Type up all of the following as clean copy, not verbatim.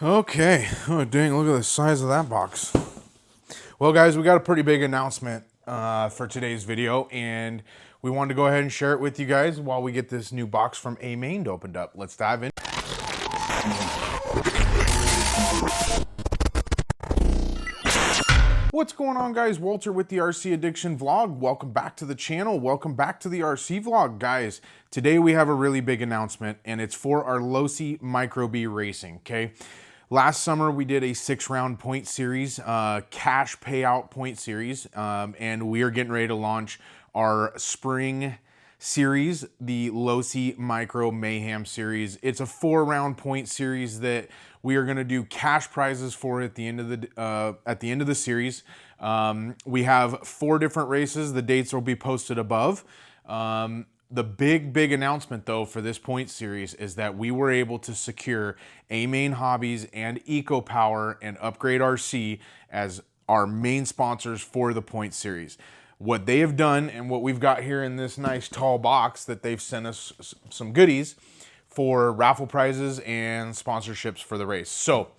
Okay. Oh, dang, look at the size of that box. Well, guys, we got a pretty big announcement for today's video, and we wanted to go ahead and share it with you guys while we get this new box from Amain opened up. Let's dive in. What's going on, guys? Walter with the RC Addiction Vlog. Welcome back to the channel. Welcome back to the RC Vlog, guys. Today we have a really big announcement, and it's for our Losi Micro-B racing, okay? Last summer, we did a 6-round point series, cash payout point series, and we are getting ready to launch our spring series, the Losi Micro Mayhem series. It's a 4-round point series that we are going to do cash prizes for at the end of the series. We have 4 different races. The dates will be posted above. The big announcement, though, for this point series is that we were able to secure Amain Hobbies and EcoPower and Upgrade RC as our main sponsors for the point series. What they have done and what we've got here in this nice tall box that they've sent us some goodies for raffle prizes and sponsorships for the race. So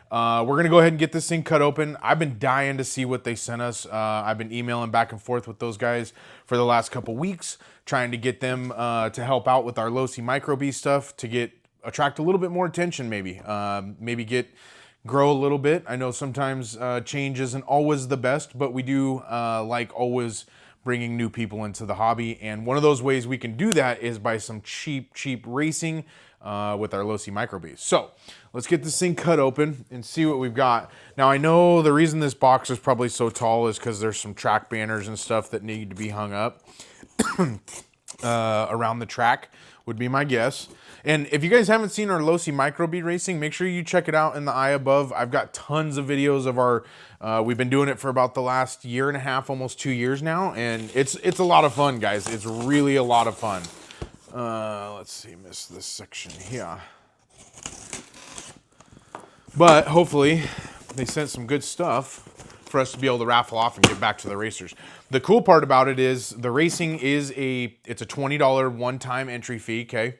we're going to go ahead and get this thing cut open. I've been dying to see what they sent us. I've been emailing back and forth with those guys for the last couple weeks, trying to get them to help out with our Losi Micro-B stuff to attract a little bit more attention, maybe. Grow a little bit. I know sometimes change isn't always the best, but we do like always bringing new people into the hobby. And one of those ways we can do that is by some cheap racing with our Losi Micro-B. So let's get this thing cut open and see what we've got. Now, I know the reason this box is probably so tall is because there's some track banners and stuff that need to be hung up around the track would be my guess. And if you guys haven't seen our Losi Micro-B racing, make sure you check it out in the eye above. I've got tons of videos of our, we've been doing it for about the last 1.5 years, almost 2 years now. And it's a lot of fun, guys. It's really a lot of fun. Let's see, missed this section here. But hopefully they sent some good stuff for us to be able to raffle off and get back to the racers. The cool part about it is the racing is it's a $20 one-time entry fee, okay?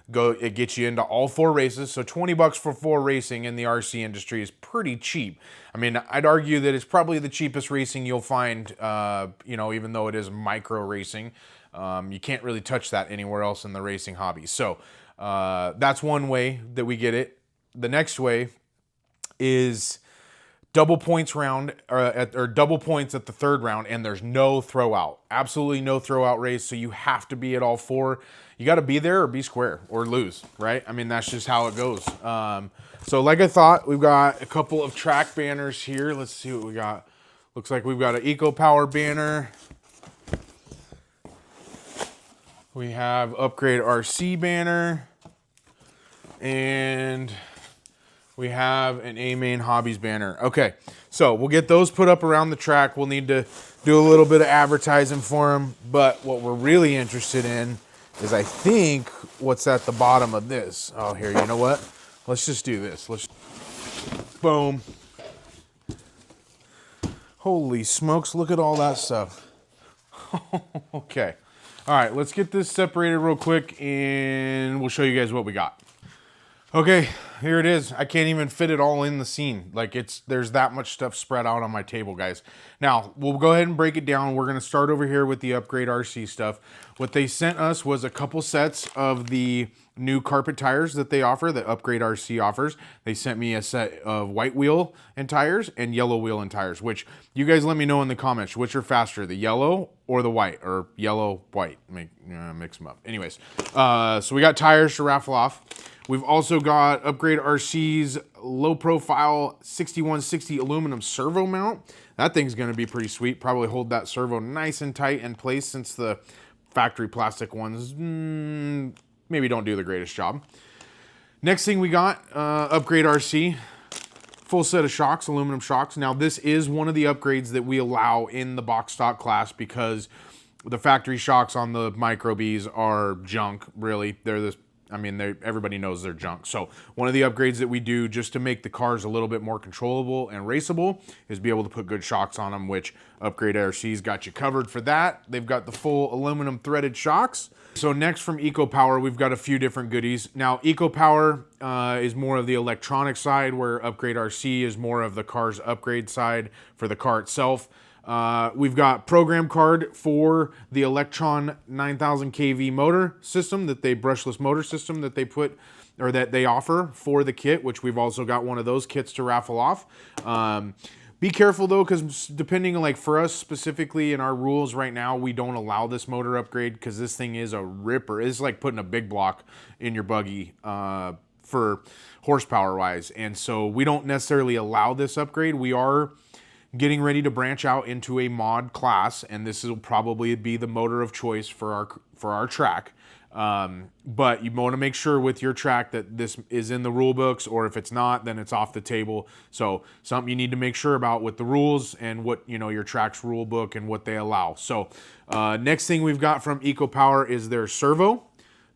It gets you into all 4 races, so 20 bucks for 4 racing in the RC industry is pretty cheap. I mean, I'd argue that it's probably the cheapest racing you'll find, even though it is micro racing. You can't really touch that anywhere else in the racing hobby. So that's one way that we get it. The next way is double points round, or double points at the 3rd round, and there's no throw out. Absolutely no throw out race, so you have to be at all 4. You got to be there or be square or lose, right? I mean, that's just how it goes. So like I thought, we've got a couple of track banners here. Let's see what we got. Looks like we've got an EcoPower banner. We have Upgrade RC banner. And we have an Amain Hobbies banner. Okay, so we'll get those put up around the track. We'll need to do a little bit of advertising for them. But what we're really interested in is, I think, what's at the bottom of this. Oh, here, you know what? Let's just do this. Boom. Holy smokes, look at all that stuff. Okay. All right, let's get this separated real quick, and we'll show you guys what we got. Okay, here it is. I can't even fit it all in the scene. Like, there's that much stuff spread out on my table, guys. Now, we'll go ahead and break it down. We're going to start over here with the Upgrade RC stuff. What they sent us was a couple sets of the new carpet tires that they offer, that Upgrade RC offers. They sent me a set of white wheel and tires and yellow wheel and tires, which you guys let me know in the comments, which are faster, the yellow or the white, or yellow, white, mix them up. Anyways, so we got tires to raffle off. We've also got Upgrade RC's low profile 6160 aluminum servo mount. That thing's gonna be pretty sweet. Probably hold that servo nice and tight in place, since the factory plastic ones maybe don't do the greatest job. Next thing we got, Upgrade RC. Full set of shocks, aluminum shocks. Now, this is one of the upgrades that we allow in the box stock class, because the factory shocks on the Micro-Bs are junk, really. They're this I mean, everybody knows they're junk. So one of the upgrades that we do just to make the cars a little bit more controllable and raceable is be able to put good shocks on them, which Upgrade ARC's got you covered for that. They've got the full aluminum threaded shocks. So next from EcoPower, we've got a few different goodies. Now, EcoPower is more of the electronic side, where Upgrade RC is more of the car's upgrade side for the car itself. We've got program card for the Electron 9000 kV motor system, that they brushless motor system that they put, or that they offer for the kit, which we've also got one of those kits to raffle off. Be careful though, because depending, like for us specifically in our rules right now, we don't allow this motor upgrade because this thing is a ripper. It's like putting a big block in your buggy for horsepower wise. And so we don't necessarily allow this upgrade. We are getting ready to branch out into a mod class, and this will probably be the motor of choice for our track. But you want to make sure with your track that this is in the rule books, or if it's not, then it's off the table. So something you need to make sure about with the rules and what, you know, your track's rule book and what they allow. So next thing we've got from EcoPower is their servo.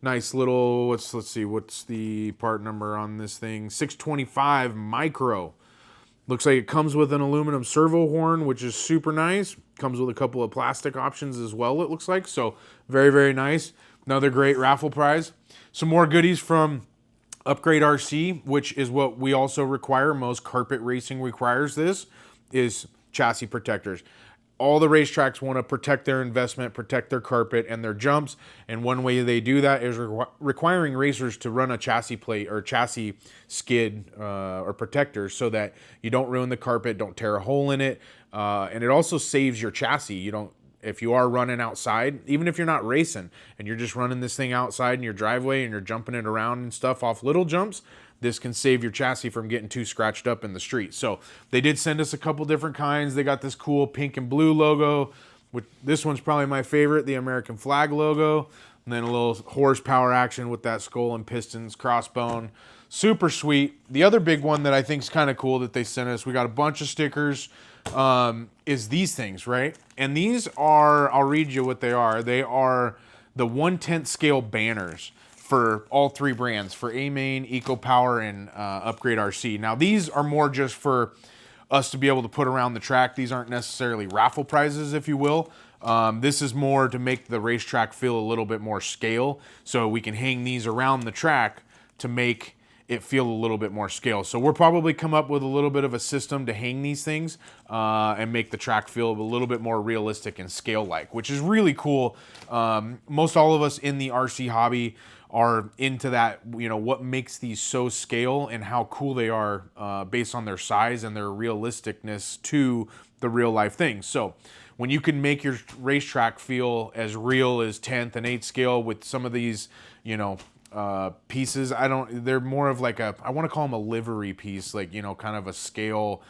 Nice little, let's see, what's the part number on this thing? 625 Micro. Looks like it comes with an aluminum servo horn, which is super nice. Comes with a couple of plastic options as well, it looks like. So very, very nice. Another great raffle prize. Some more goodies from Upgrade RC, which is what we also require. Most carpet racing requires this, is chassis protectors. All the racetracks want to protect their investment, protect their carpet and their jumps. And one way they do that is requiring racers to run a chassis plate or chassis skid or protectors, so that you don't ruin the carpet, don't tear a hole in it. And it also saves your chassis. You don't, if you are running outside, even if you're not racing and you're just running this thing outside in your driveway and you're jumping it around and stuff off little jumps, this can save your chassis from getting too scratched up in the street. So they did send us a couple different kinds. They got this cool pink and blue logo, which this one's probably my favorite, the American flag logo. And then a little horsepower action with that skull and pistons, crossbone. Super sweet. The other big one that I think is kind of cool that they sent us, we got a bunch of stickers, is these things, right? And these are, I'll read you what they are. They are the 1/10 scale banners for all three brands, for Amain, EcoPower, and Upgrade RC. Now, these are more just for us to be able to put around the track. These aren't necessarily raffle prizes, if you will. This is more to make the racetrack feel a little bit more scale, so we can hang these around the track to make it feel a little bit more scale. So we'll probably come up with a little bit of a system to hang these things and make the track feel a little bit more realistic and scale-like, which is really cool. Most all of us in the RC hobby are into that, you know, what makes these so scale and how cool they are based on their size and their realisticness to the real life things. So when you can make your racetrack feel as real as 10th and 8th scale with some of these, you know, pieces, they're more of like I want to call them a livery piece, like, you know, kind of a scale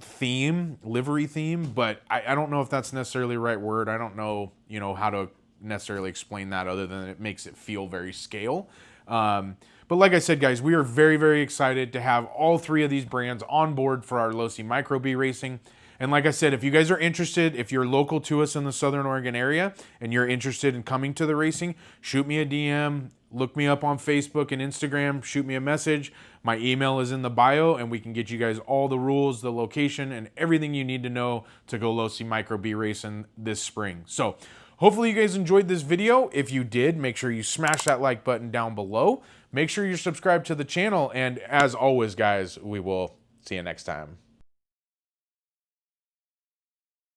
theme, livery theme, but I don't know if that's necessarily the right word. I don't know, you know, how to necessarily explain that other than it makes it feel very scale. But like I said, guys, we are very, very excited to have all three of these brands on board for our Losi Micro-B racing. And like I said, if you guys are interested, if you're local to us in the Southern Oregon area and you're interested in coming to the racing, shoot me a DM, look me up on Facebook and Instagram, shoot me a message. My email is in the bio, and we can get you guys all the rules, the location, and everything you need to know to go Losi Micro-B racing this spring. So hopefully you guys enjoyed this video. If you did, make sure you smash that like button down below. Make sure you're subscribed to the channel. And as always, guys, we will see you next time.